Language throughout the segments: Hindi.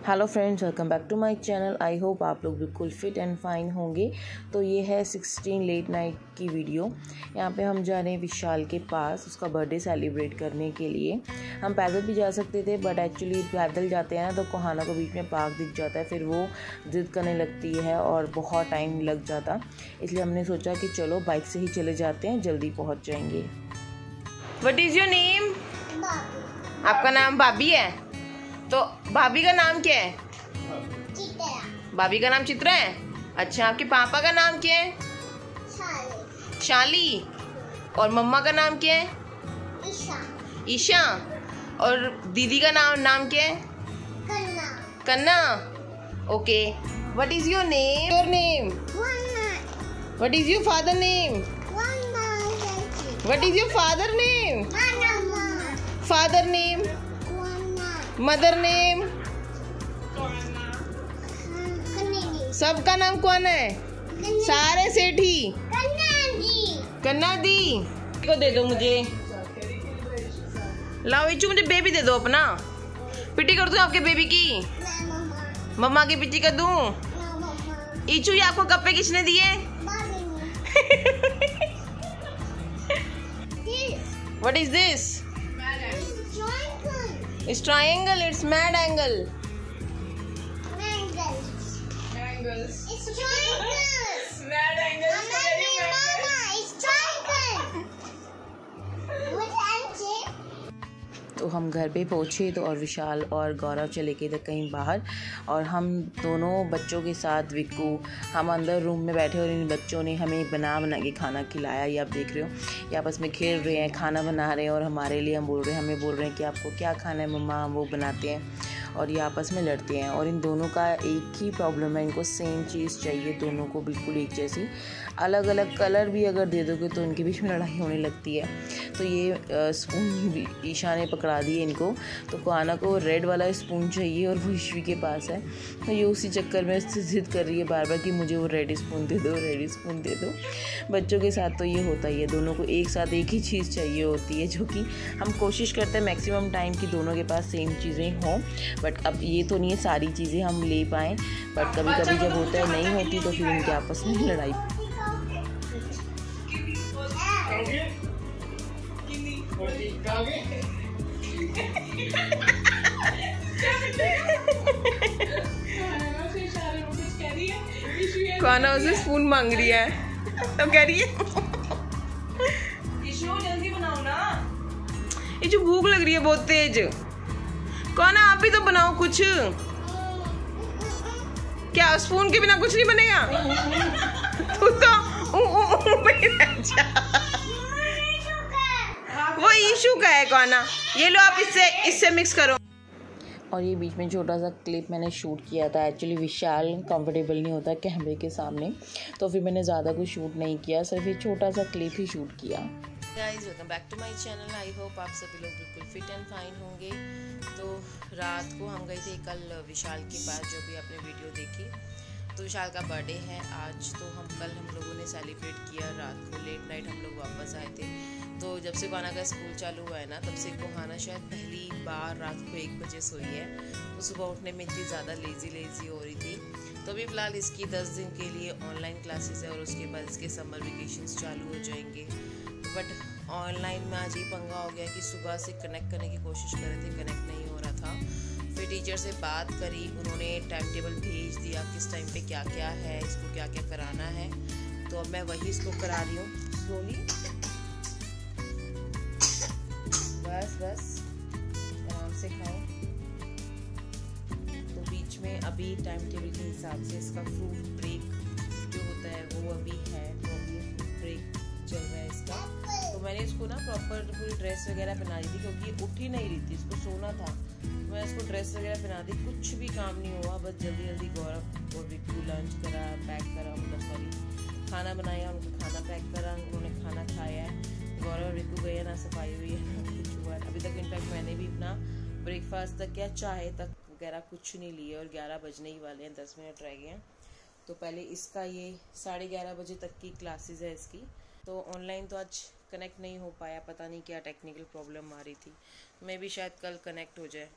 Hello friends, welcome back to my channel. I hope आप लोग बिल्कुल फिट एंड फाइन होंगे। तो ये है 16 लेट नाइट की वीडियो। यहाँ पे हम जा रहे हैं विशाल के पास उसका बर्थडे सेलिब्रेट करने के लिए। हम पैदल भी जा सकते थे बट एक्चुअली पैदल जाते हैं ना तो कोहाना को बीच में पार्क दिख जाता है, फिर वो ज़िद करने लगती है और बहुत टाइम लग जाता। इसलिए हमने सोचा कि चलो बाइक से ही चले जाते हैं, जल्दी पहुँच जाएंगे। What is your name? आपका नाम भाभी है? तो भाभी का नाम क्या है? चित्रा। भाभी का नाम चित्रा है। अच्छा, आपके पापा का नाम क्या है? शाली। और मम्मा का नाम क्या है? ईशा। और दीदी का नाम क्या है? कन्ना। Okay, what is your name? Your name? What is your father name? What is your father name? Father name? Mother name? सबका नाम कौन है? सारे सेठी। कन्ना दी को दे दो मुझे। लाओ इचू, मुझे बेबी दे दो अपना। पिटी कर दूं आपके बेबी की? मम्मा की पिटी कर दूं? इचू, ये आपको कप्पे किसने दिए? What is this? It's triangle. It's mad angle. It's triangles. Mad angles. Mama, it's triangle. तो हम घर पे पहुँचे तो और विशाल और गौरव चले गए थे कहीं बाहर, और हम दोनों बच्चों के साथ विक्कू हम अंदर रूम में बैठे और इन बच्चों ने हमें बना के खाना खिलाया। ये आप देख रहे हो, ये आपस में खेल रहे हैं, खाना बना रहे हैं और हमारे लिए हम बोल रहे हैं, हमें बोल रहे हैं कि आपको क्या खाना है मम्मा, हम वो बनाते हैं। और ये आपस में लड़ते हैं और इन दोनों का एक ही प्रॉब्लम है, इनको सेम चीज़ चाहिए, दोनों को बिल्कुल एक जैसी। अलग अलग कलर भी अगर दे दोगे तो इनके बीच में लड़ाई होने लगती है। तो ये स्पून ईशा ने पकड़ा दिए इनको, तो कोहाना को रेड वाला स्पून चाहिए और वो ईशवी के पास है। तो ये उसी चक्कर में उससे ज़िद कर रही है बार बार कि मुझे वो रेड स्पून दे दो, रेड स्पून दे दो। बच्चों के साथ तो ये होता ही है, दोनों को एक साथ एक ही चीज़ चाहिए होती है, जो कि हम कोशिश करते हैं मैक्सिमम टाइम कि दोनों के पास सेम चीज़ें हों। बट अब ये तो नहीं है सारी चीज़ें हम ले पाएँ, बट कभी कभी जब होता है नहीं होती तो फिर इनके आपस में लड़ाई। खाना उसे स्पून मांग रही है तो कह रही है जल्दी बनाओ ना, ये जो भूख लग रही है बहुत तेज। कौन है, आप भी तो बनाओ कुछ। क्या स्पून के बिना कुछ नहीं बनेगा? तू तो वो ईशू का है कोहाना, ये लो आप इससे मिक्स करो। और ये बीच में छोटा सा क्लिप मैंने शूट किया था। एक्चुअली विशाल कंफर्टेबल नहीं होता कैमरे के सामने, तो फिर मैंने ज़्यादा कुछ शूट नहीं किया, सिर्फ ये छोटा सा क्लिप ही शूट किया। Guys, welcome back to my channel. I hope आप सभी लोग बिल्कुल फिट एंड फाइन होंगे। तो रात को हम गए थे कल विशाल के पास, जो भी आपने वीडियो देखी। तो विशाल का बर्थडे है आज, तो कल हम लोगों ने सेलिब्रेट किया। रात को लेट नाइट हम लोग वापस आए थे। तो जब से कोहाना का स्कूल चालू हुआ है ना, तब से कोहाना शायद पहली बार रात को 1 बजे सोई है। तो सुबह उठने में इतनी ज़्यादा लेज़ी हो रही थी। तो अभी फ़िलहाल इसकी 10 दिन के लिए ऑनलाइन क्लासेस है और उसके बाद इसके समर वेकेशंस चालू हो जाएंगे। बट ऑनलाइन में आज ये पंगा हो गया कि सुबह से कनेक्ट करने की कोशिश कर रहे थे, कनेक्ट नहीं हो रहा था। फिर टीचर से बात करी, उन्होंने टाइम टेबल भेज दिया किस टाइम पे क्या क्या है, इसको क्या क्या कराना है। तो अब मैं वही इसको करा रही हूँ स्लोली। बस आराम से खाओ। तो बीच में अभी टाइम टेबल के हिसाब से इसका फ्रूट ब्रेक जो होता है वो अभी है, तो अभी फ्रूट ब्रेक चल रहा है इसका। तो मैंने इसको ना प्रॉपर पूरी ड्रेस वगैरह पहना दी थी, क्योंकि ये उठ ही नहीं रही थी, इसको सोना था। मैं इसको ड्रेस वगैरह पहना दी, कुछ भी काम नहीं हुआ, बस जल्दी गौरव और विक्कू लंच करा, पैक करा, मतलब सॉरी खाना बनाया, उनको खाना पैक करा, उन्होंने खाना खाया है। गौरव और विक्कू गए ना सफाई हुई है ना कुछ हुआ। अभी तक इनफैक्ट मैंने भी अपना ब्रेकफास्ट तक या चाय तक वगैरह कुछ नहीं लिए, और 11 बजने ही वाले हैं, 10 मिनट रह गए हैं। तो पहले इसका ये 11:30 बजे तक की क्लासेस है इसकी। तो ऑनलाइन तो आज कनेक्ट नहीं हो पाया, पता नहीं क्या टेक्निकल प्रॉब्लम आ रही थी। मैं भी शायद कल कनेक्ट हो जाए।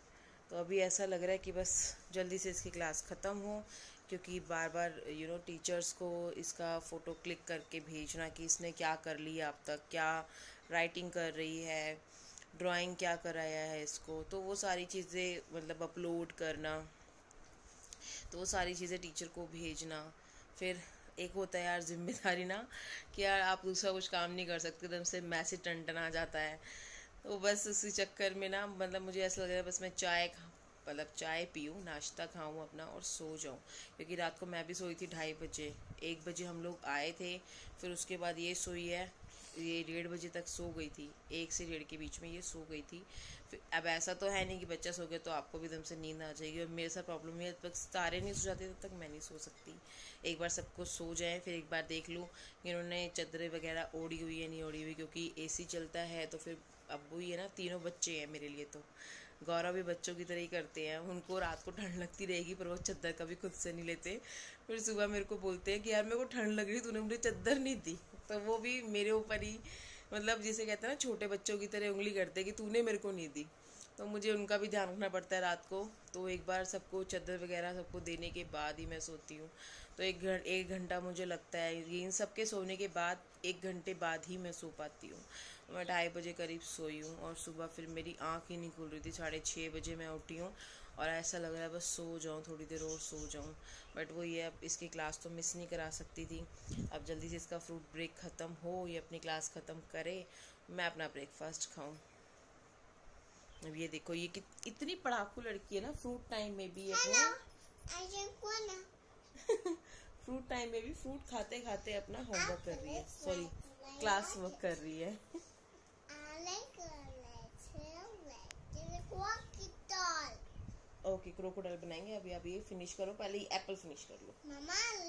तो अभी ऐसा लग रहा है कि बस जल्दी से इसकी क्लास ख़त्म हो, क्योंकि बार बार टीचर्स को इसका फ़ोटो क्लिक करके भेजना कि इसने क्या कर लिया अब तक, क्या राइटिंग कर रही है, ड्राइंग क्या कराया है इसको, तो वो सारी चीज़ें मतलब अपलोड करना, तो वो सारी चीज़ें टीचर को भेजना। फिर एक होता है यार जिम्मेदारी ना कि यार आप दूसरा कुछ काम नहीं कर सकते, एकदम से मैसेज टन आ जाता है। तो बस उसी चक्कर में ना मतलब मुझे ऐसा लग रहा है बस मैं चाय पीऊँ, नाश्ता खाऊँ अपना और सो जाऊँ, क्योंकि रात को मैं भी सोई थी 2:30 बजे, 1 बजे हम लोग आए थे, फिर उसके बाद ये सोई है, ये 1:30 बजे तक सो गई थी, 1 से 1:30 के बीच में ये सो गई थी। फिर अब ऐसा तो है नहीं कि बच्चा सो गया तो आपको भी एकदम से नींद आ जाएगी, और मेरे साथ प्रॉब्लम है जब तक सारे नहीं सो जाते तब तक मैं नहीं सो सकती। एक बार सबको सो जाए, फिर एक बार देख लूँ कि इन्होंने चादरें वगैरह ओढ़ी हुई है नहीं ओढ़ी हुई, क्योंकि AC चलता है तो फिर अब्बू ही है ना, तीनों बच्चे हैं मेरे लिए, तो गौरव भी बच्चों की तरह ही करते हैं, उनको रात को ठंड लगती रहेगी पर वो चादर कभी खुद से नहीं लेते। फिर सुबह मेरे को बोलते हैं कि यार मेरे को ठंड लग रही, तूने मुझे चादर नहीं दी, तो वो भी मेरे ऊपर ही मतलब जिसे कहते हैं ना छोटे बच्चों की तरह उंगली करते हैं कि तूने मेरे को नहीं दी, तो मुझे उनका भी ध्यान रखना पड़ता है रात को। तो एक बार सबको चादर वगैरह सबको देने के बाद ही मैं सोती हूँ, तो 1 घंटा मुझे लगता है, इन सबके सोने के बाद 1 घंटे बाद ही मैं सो पाती हूँ। मैं 2:30 बजे करीब सोई हूँ और सुबह फिर मेरी आँख ही नहीं खुल रही थी, 6:30 बजे मैं उठी हूँ और ऐसा लग रहा है बस सो जाऊँ, थोड़ी देर और सो जाऊँ, बट वो ये अब इसकी क्लास तो मिस नहीं करा सकती थी। अब जल्दी से इसका फ्रूट ब्रेक ख़त्म हो, ये अपनी क्लास ख़त्म करे, मैं अपना ब्रेकफास्ट खाऊँ। अब ये देखो ये इतनी पढ़ाकू लड़की है ना, फ्रूट टाइम में भी अपना फ्रूट टाइम में भी फ्रूट खाते खाते अपना होमवर्क कर रही है, सॉरी क्लास वर्क कर रही है। ओके क्रोकोडाइल बनाएंगे। अभी आप ये फिनिश करो, पहले ही एप्पल फिनिश कर लो।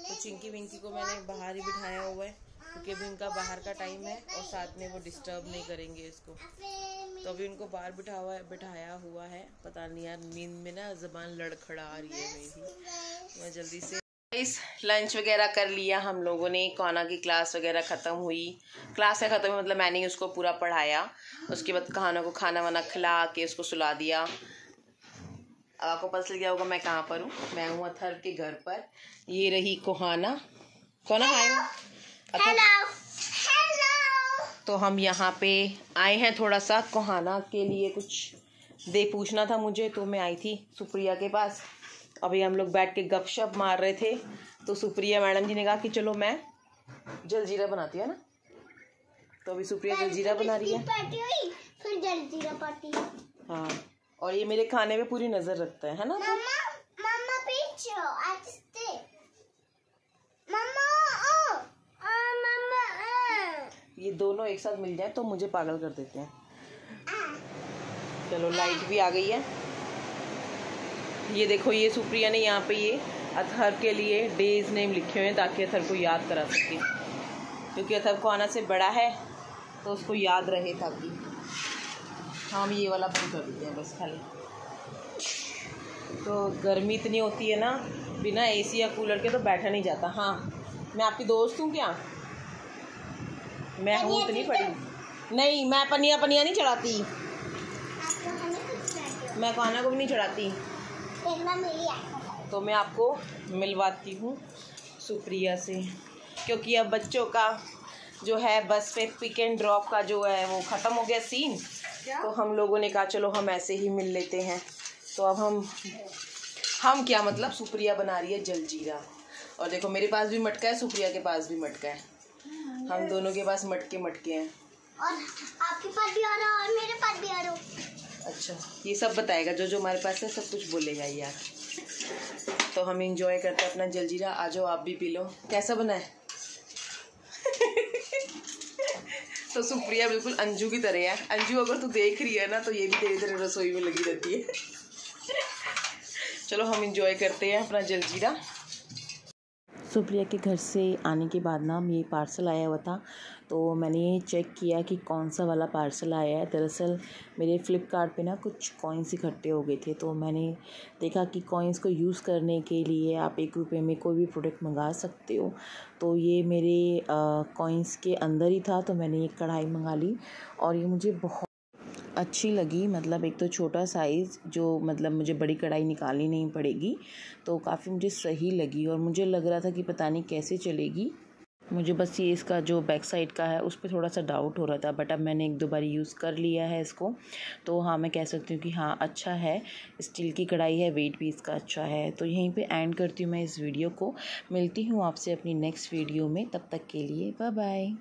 तो चिंकी विंकी को मैंने बाहर ही बिठाया हुआ है, क्योंकि अभी उनका बाहर का टाइम है और साथ में वो डिस्टर्ब नहीं करेंगे इसको, तो अभी उनको बाहर बिठाया हुआ है। पता नहीं यार नींद में ना ज़बान लड़खड़ा रही है मेरी। मैं जल्दी से इस लंच वगैरह कर लिया हम लोगों ने, कौना की क्लास वगैरह ख़त्म हुई, क्लास है ख़त्म मतलब मैंने उसको पूरा पढ़ाया, उसके बाद कहाना को खाना वाना खिला के उसको सुला दिया। अब आपको पता चल गया होगा मैं कहाँ पर हूँ, मैं हूँ अथर के घर पर। ये रही कोहाना, कौना हाय हेलो। तो हम यहाँ पे आए हैं थोड़ा सा कोहाना के लिए कुछ पूछना था मुझे, तो मैं आई थी सुप्रिया के पास। अभी हम लोग बैठ के गपशप मार रहे थे, तो सुप्रिया मैडम जी ने कहा कि चलो मैं जलजीरा बनाती है ना, तो अभी सुप्रिया जलजीरा बना रही है, फिर जलजीरा पार्टी। हाँ, और ये मेरे खाने में पूरी नजर रखता है ना। मम्मा पीछे ये दोनों एक साथ मिल जाए तो मुझे पागल कर देते हैं। चलो लाइट भी आ गई है। ये देखो ये सुप्रिया ने यहाँ पे ये अथर के लिए डेज नेम लिखे हुए हैं ताकि अथर को याद करा सके, क्योंकि अथर को आना से बड़ा है तो उसको याद रहे, ताकि हम ये वाला बंद कर देते हैं बस खाली। तो गर्मी इतनी होती है ना, बिना AC या कूलर के तो बैठा नहीं जाता। हाँ मैं आपकी दोस्त हूँ क्या? मैं हूँ इतनी बड़ी नहीं, मैं पनिया नहीं चढ़ाती, मैं खाना को भी नहीं चढ़ाती। तो मैं आपको मिलवाती हूँ सुप्रिया से, क्योंकि अब बच्चों का जो है बस पे पिक एंड ड्रॉप का जो है वो ख़त्म हो गया सीन, तो हम लोगों ने कहा चलो हम ऐसे ही मिल लेते हैं। तो अब हम क्या मतलब सुप्रिया बना रही है जलजीरा, और देखो मेरे पास भी मटका है, सुप्रिया के पास भी मटका है, हम दोनों के पास मटके हैं, और आपके पास भी आ रहा और मेरे पास भी आ रहा। अच्छा ये सब बताएगा, जो हमारे पास है सब कुछ बोलेगा यार। तो हम इंजॉय करते हैं अपना जलजीरा। आ जाओ आप भी पी लो। कैसा बना है? तो सुप्रिया बिल्कुल अंजू की तरह है। अंजू अगर तू देख रही है ना तो ये भी तेरी तरह रसोई में लगी रहती है। चलो हम इंजॉय करते हैं अपना जलजीरा। सुप्रिया के घर से आने के बाद ना ये पार्सल आया हुआ था, तो मैंने चेक किया कि कौन सा वाला पार्सल आया है। दरअसल मेरे फ्लिपकार्ट पे ना कुछ कॉइन्स इकट्ठे हो गए थे, तो मैंने देखा कि कॉइन्स को यूज़ करने के लिए आप 1 रुपये में कोई भी प्रोडक्ट मंगा सकते हो। तो ये मेरे कॉइन्स के अंदर ही था, तो मैंने एक कढ़ाई मंगा ली और ये मुझे बहुत अच्छी लगी, मतलब एक तो छोटा साइज़ जो मतलब मुझे बड़ी कढ़ाई निकालनी नहीं पड़ेगी, तो काफ़ी मुझे सही लगी। और मुझे लग रहा था कि पता नहीं कैसे चलेगी, मुझे बस ये इसका जो बैक साइड का है उस पर थोड़ा सा डाउट हो रहा था, बट अब मैंने 1-2 बार यूज़ कर लिया है इसको, तो हाँ मैं कह सकती हूँ कि हाँ अच्छा है। स्टील की कढ़ाई है, वेट भी इसका अच्छा है। तो यहीं पे एंड करती हूँ मैं इस वीडियो को। मिलती हूँ आपसे अपनी नेक्स्ट वीडियो में, तब तक के लिए बाय बाय।